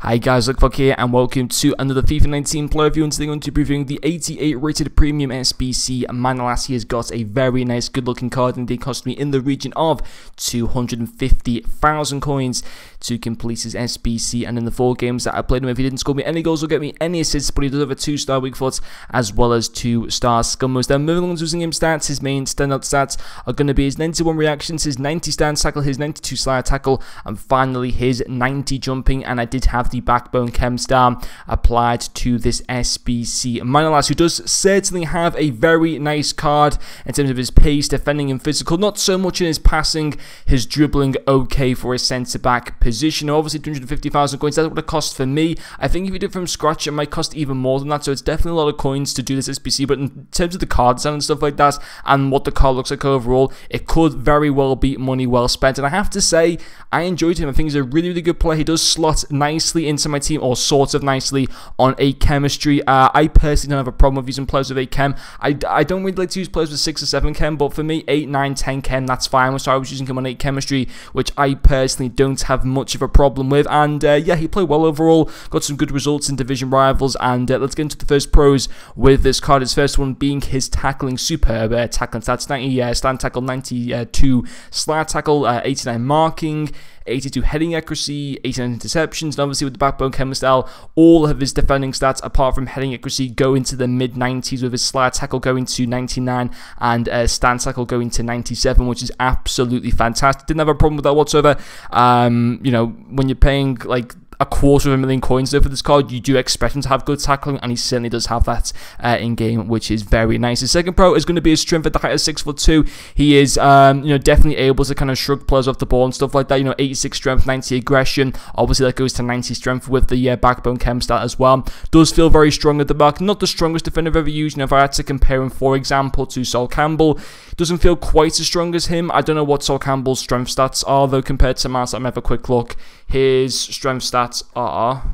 Hi guys, Luckfuck here and welcome to another FIFA 19 player review, and today I'm going to be reviewing the 88 rated premium SBC Manolas. He has got a very nice good looking card and it cost me in the region of 250,000 coins to complete his SBC, and in the 4 games that I played him, if he didn't score me any goals or get me any assists, but he does have a 2-star weak foot as well as 2-star skill moves. Then moving on to his game stats, his main standout stats are going to be his 91 reactions, his 90 stance tackle, his 92 slide tackle, and finally his 90 jumping. And I did have the backbone chem star applied to this SBC Manolas, who does certainly have a very nice card in terms of his pace, defending and physical, not so much in his passing, his dribbling okay for a centre back position. Obviously 250,000 coins, that's what it cost for me. I think if you did it from scratch it might cost even more than that, so it's definitely a lot of coins to do this SBC, but in terms of the card design and stuff like that and what the card looks like overall, it could very well be money well spent. And I have to say, I enjoyed him. I think he's a really good player. He does slot nicely into my team, or sort of nicely, on 8 chemistry. I personally don't have a problem with using players with 8 chem. I don't really like to use players with 6 or 7 chem, but for me 8, 9, 10 chem, that's fine. So I was using him on 8 chemistry, which I personally don't have much of a problem with. And yeah, he played well overall, got some good results in division rivals. And let's get into the first pros with this card. His first one being his tackling, superb tackling stats: 90 stand tackle, 92 slide tackle, 89 marking, 82 heading accuracy, 89 interceptions, and obviously with the backbone chem style, all of his defending stats apart from heading accuracy go into the mid-90s, with his slide tackle going to 99 and stance tackle going to 97, which is absolutely fantastic. Didn't have a problem with that whatsoever. You know, when you're paying like $250,000 coins though for this card, you do expect him to have good tackling, and he certainly does have that in game, which is very nice. His second pro is going to be his strength at the height of 6'2". He is you know, definitely able to kind of shrug players off the ball and stuff like that. You know, 86 strength, 90 aggression. Obviously that goes to 90 strength with the backbone chem stat as well. Does feel very strong at the back. Not the strongest defender I've ever used. You know, if I had to compare him, for example, to Sol Campbell, doesn't feel quite as strong as him. I don't know what Sol Campbell's strength stats are though compared to Mars. Let me have a quick look. His strength stats are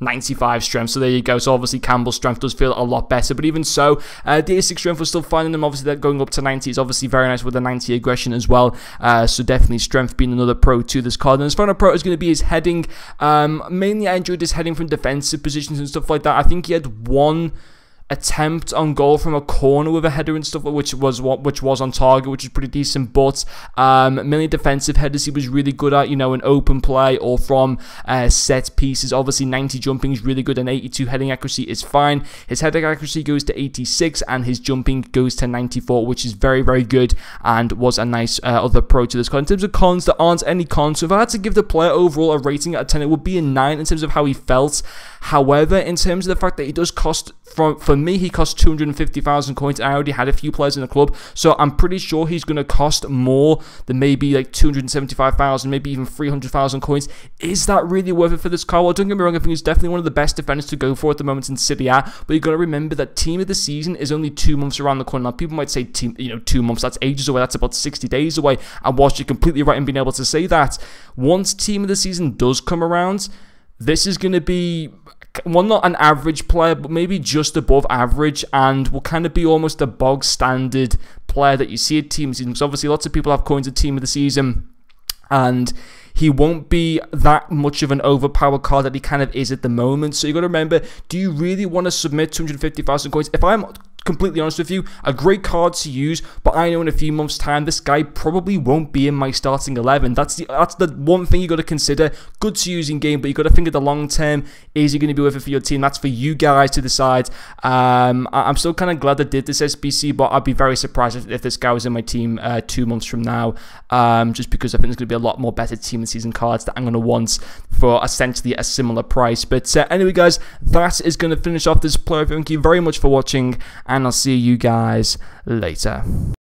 95 strength, so there you go. So obviously Campbell's strength does feel a lot better, but even so, the 86 strength was still fine in him. Obviously that going up to 90 is obviously very nice with the 90 aggression as well. So definitely strength being another pro to this card. And his final pro is going to be his heading. Mainly I enjoyed his heading from defensive positions and stuff like that. I think he had one attempt on goal from a corner with a header and stuff, which was on target, which is pretty decent. But mainly defensive headers he was really good at, you know, in open play or from set pieces. Obviously 90 jumping is really good, and 82 heading accuracy is fine. His heading accuracy goes to 86 and his jumping goes to 94, which is very good and was a nice other pro to this card. In terms of cons, there aren't any cons, so if I had to give the player overall a rating out of 10, it would be a 9 in terms of how he felt. However, in terms of the fact that he does cost, for me, he cost 250,000 coins. I already had a few players in the club, so I'm pretty sure he's going to cost more than maybe like 275,000, maybe even 300,000 coins. Is that really worth it for this card? Well, don't get me wrong, I think he's definitely one of the best defenders to go for at the moment in Serie A, but you've got to remember that team of the season is only 2 months around the corner. Now, people might say, 2 months, that's ages away, that's about 60 days away, and whilst you're completely right in being able to say that, once team of the season does come around, this is going to be, well, not an average player, but maybe just above average, and will kind of be almost a bog standard player that you see at team of the season. Because obviously lots of people have coins at team of the season, and he won't be that much of an overpowered card that he kind of is at the moment. So you got to remember, do you really want to submit 250,000 coins? If I'm completely honest with you, a great card to use, but I know in a few months time this guy probably won't be in my starting 11. That's the one thing you got to consider. Good to use in game, but you got to think of the long term. Is he going to be worth it for your team? That's for you guys to decide. I'm still kind of glad I did this SBC, but I'd be very surprised if this guy was in my team 2 months from now, just because I think there's going to be a lot more better team and season cards that I'm going to want for essentially a similar price. But anyway guys, that is going to finish off this player. Thank you very much for watching, and I'll see you guys later.